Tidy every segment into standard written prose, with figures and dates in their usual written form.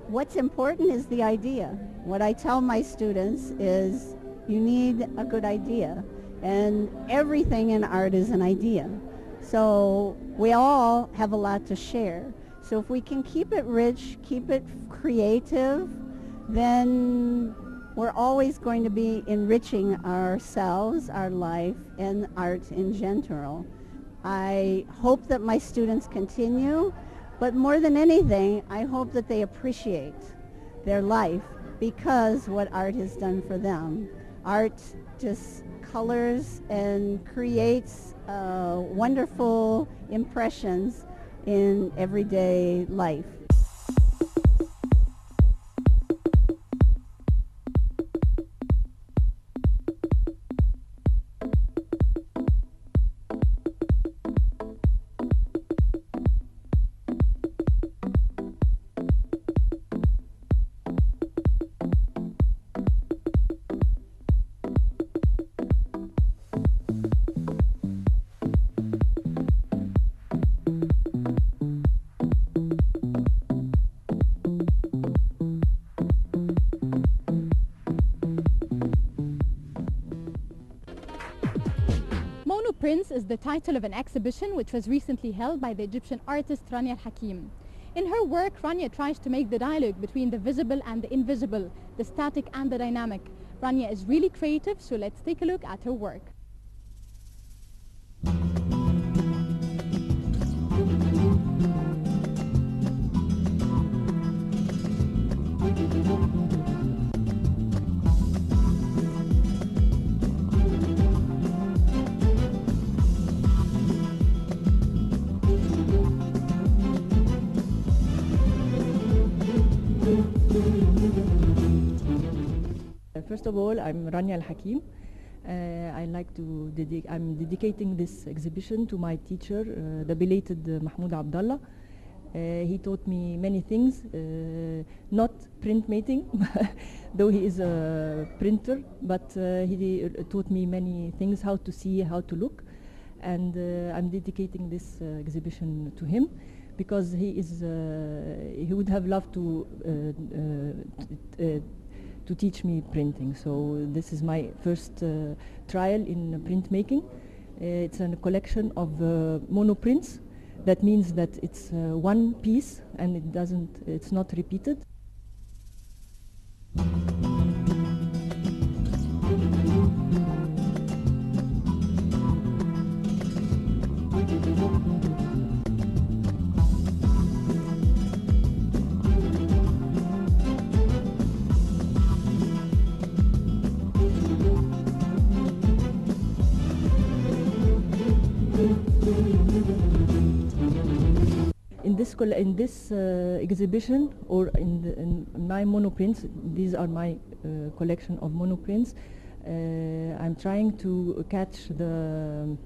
What's important is the idea. What I tell my students is you need a good idea, and everything in art is an idea. So we all have a lot to share. So if we can keep it rich, keep it creative, then we're always going to be enriching ourselves, our life, and art in general. I hope that my students continue, but more than anything, I hope that they appreciate their life because what art has done for them. Art just colors and creates wonderful impressions in everyday life. Prince is the title of an exhibition which was recently held by the Egyptian artist Rania Al-Hakim. In her work, Rania tries to make the dialogue between the visible and the invisible, the static and the dynamic. Rania is really creative, so let's take a look at her work. First of all, I'm Rania Al-Hakim. I'm dedicating this exhibition to my teacher, the belated Mahmoud Abdallah. He taught me many things, not printmaking, though he is a printer, but he taught me many things, how to see, how to look. And I'm dedicating this exhibition to him because he would have loved to teach me printing. So this is my first trial in printmaking. It's a collection of monoprints. That means that it's one piece and it's not repeated. In this exhibition, or in my monoprints, these are my collection of monoprints. I'm trying to catch the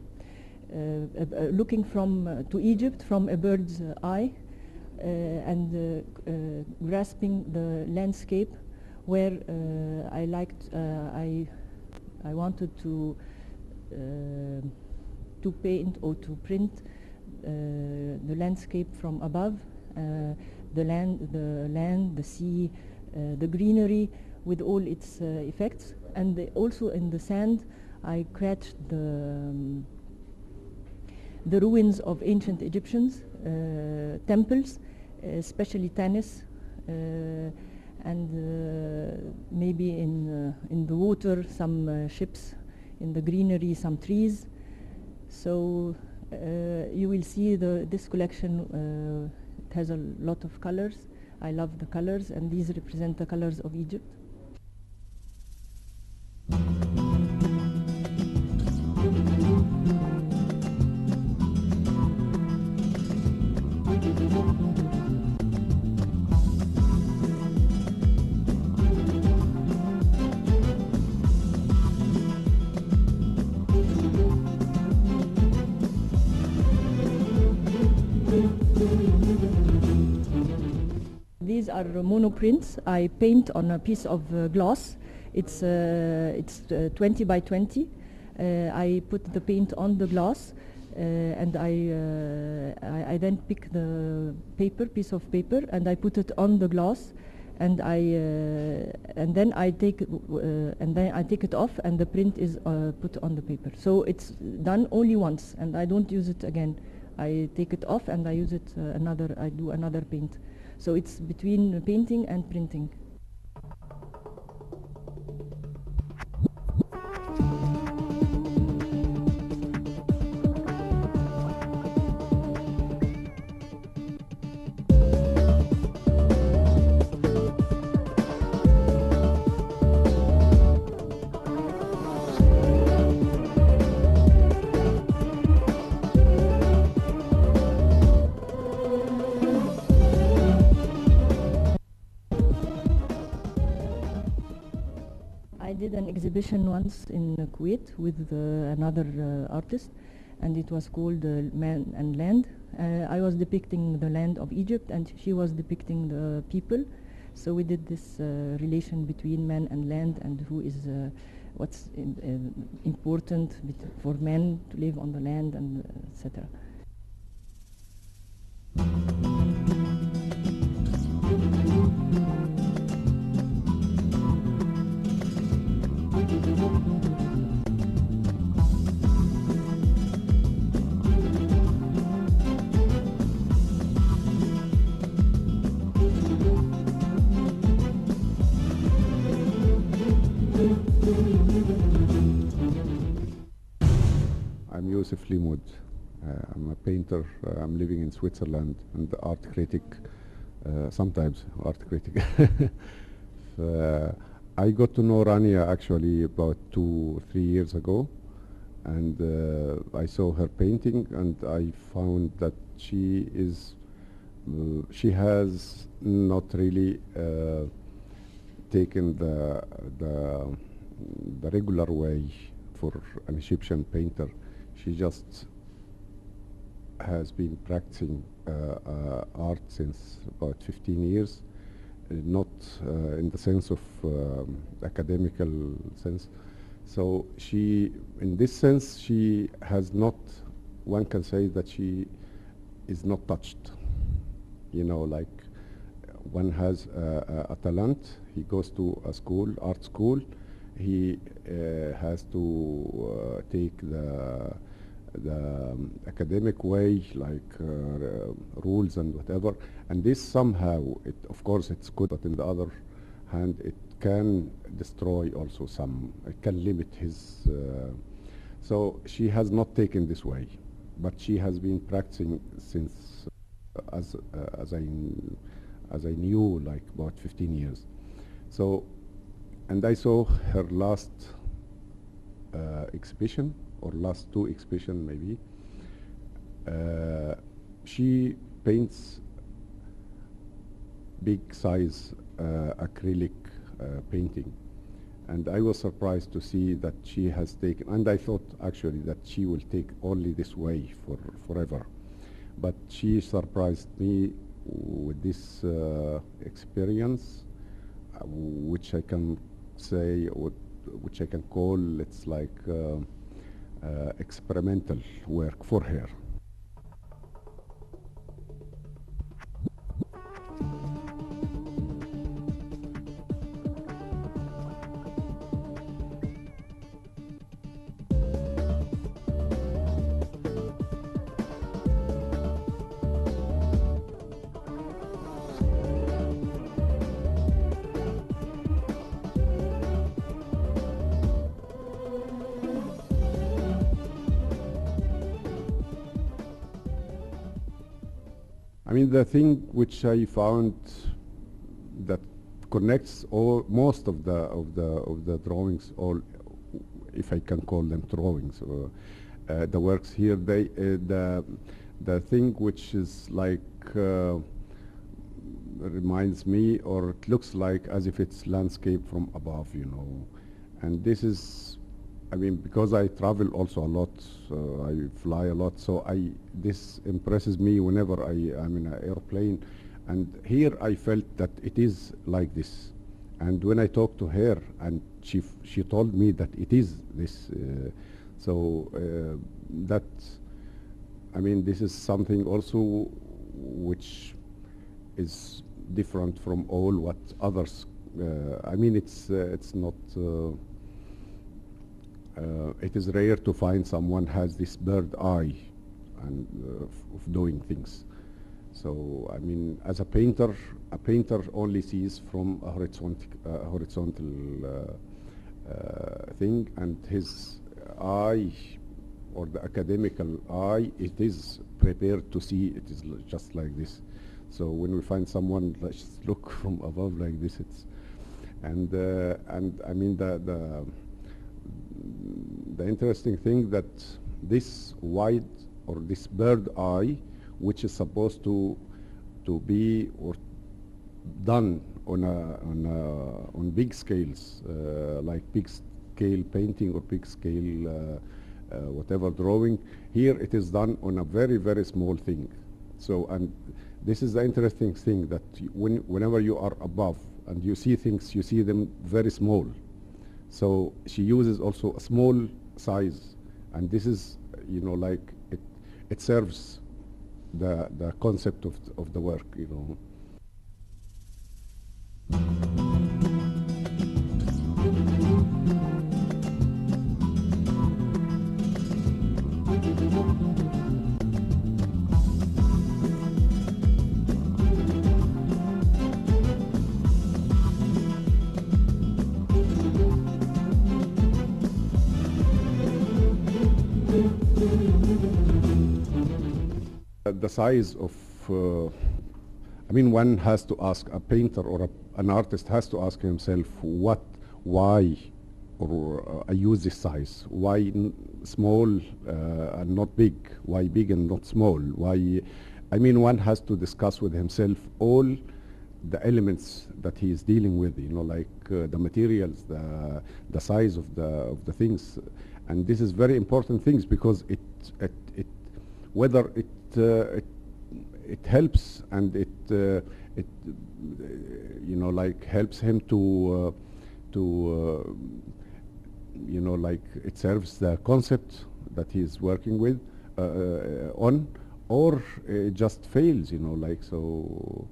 looking to Egypt from a bird's eye, and grasping the landscape where I wanted to paint or to print the landscape from above, the land, the sea, the greenery with all its effects, and also in the sand I scratched the ruins of ancient Egyptians, temples, especially Tanis, and maybe in the water some ships, in the greenery some trees. So you will see this collection, it has a lot of colors. I love the colors, and these represent the colors of Egypt. These are monoprints. I paint on a piece of glass. It's 20 by 20. I put the paint on the glass, and I then pick the piece of paper, and I put it on the glass, and then I take it off, and the print is put on the paper. So it's done only once, and I don't use it again. I take it off and I use it I do another paint. So it's between painting and printing. I did an exhibition once in Kuwait with another artist, and it was called Man and Land. I was depicting the land of Egypt, and she was depicting the people. So we did this relation between man and land, and who is what's important for men to live on the land, and etc. I'm Yusuf Limud. I'm a painter. I'm living in Switzerland and art critic, sometimes art critic. I got to know Rania actually about 2 or 3 years ago, and I saw her painting, and I found that she has not really taken the regular way for an Egyptian painter. She just has been practicing art since about 15 years, not in the sense of academical sense. So she, in this sense, she has not, one can say that she is not touched. You know, like one has a talent, he goes to a school, art school, he has to take the academic way, like rules and whatever, and this somehow, of course it's good, but in the other hand it can destroy also it can limit his, so she has not taken this way, but she has been practicing since as I knew, like about 15 years. So, and I saw her last exhibition, or last 2 exhibitions maybe. She paints big size acrylic painting, and I was surprised to see that she has taken, and I thought actually that she will take only this way for forever, but she surprised me with this experience, which I can say, which I can call, it's like experimental work for her. I mean, the thing which I found that connects most of the drawings, all, if I can call them drawings, the works here, the thing which is like reminds me, or it looks like as if it's landscape from above, you know, and this is, I mean, because I travel also a lot, I fly a lot, so this impresses me whenever I'm in an airplane, and here I felt that it is like this, and when I talked to her, and she told me that it is this, that, I mean, this is something also which is different from all what others. I mean, it's not. It is rare to find someone has this bird eye and of doing things. So I mean, as a painter only sees from a horizontal thing, and his eye, or the academical eye, it is prepared to see. It is just like this. So when we find someone, let's look from above like this, it's and I mean the interesting thing that this wide, or this bird eye, which is supposed to be or done on big scales, like big scale painting or big scale whatever drawing. Here it is done on a very, very small thing. So, and this is the interesting thing, that whenever you are above and you see things, you see them very small. So she uses also a small size, and this is, you know, like it serves the concept of the work, you know. The size of, I mean, one has to ask, a painter or an artist has to ask himself, why, or I use this size, why small and not big, why big and not small, why, I mean, one has to discuss with himself all the elements that he is dealing with, you know, like the materials, the size of the things, and this is very important things, because whether it helps, and it you know, like helps him to you know, like it serves the concept that he is working with on, or it just fails, you know, like. So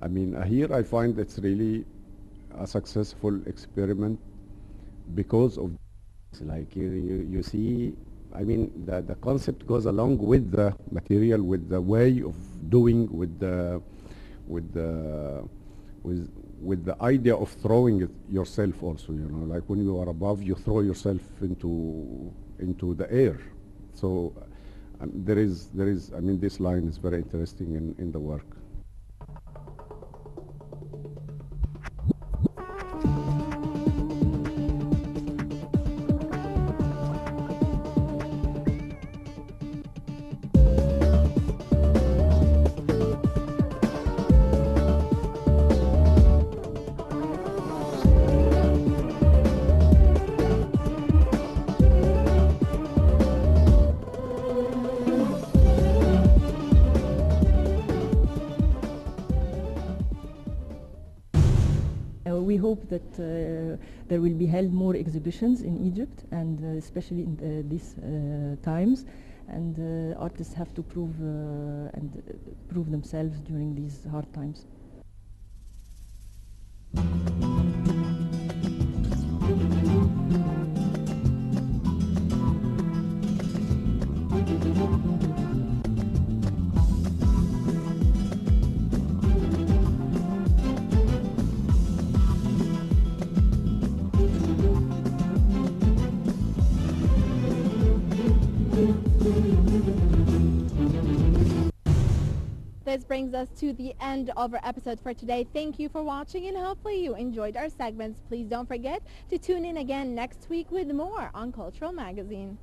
I mean, here I find it's really a successful experiment, because of, like, you see, I mean, the concept goes along with the material, with the way of doing, with the idea of throwing it yourself also, you know, like when you are above, you throw yourself into the air. So there is, I mean, this line is very interesting in the work. We hope that there will be held more exhibitions in Egypt, and especially in these times, and artists have to prove themselves during these hard times. This brings us to the end of our episode for today. Thank you for watching, and hopefully you enjoyed our segments. Please don't forget to tune in again next week with more on Cultural Magazine.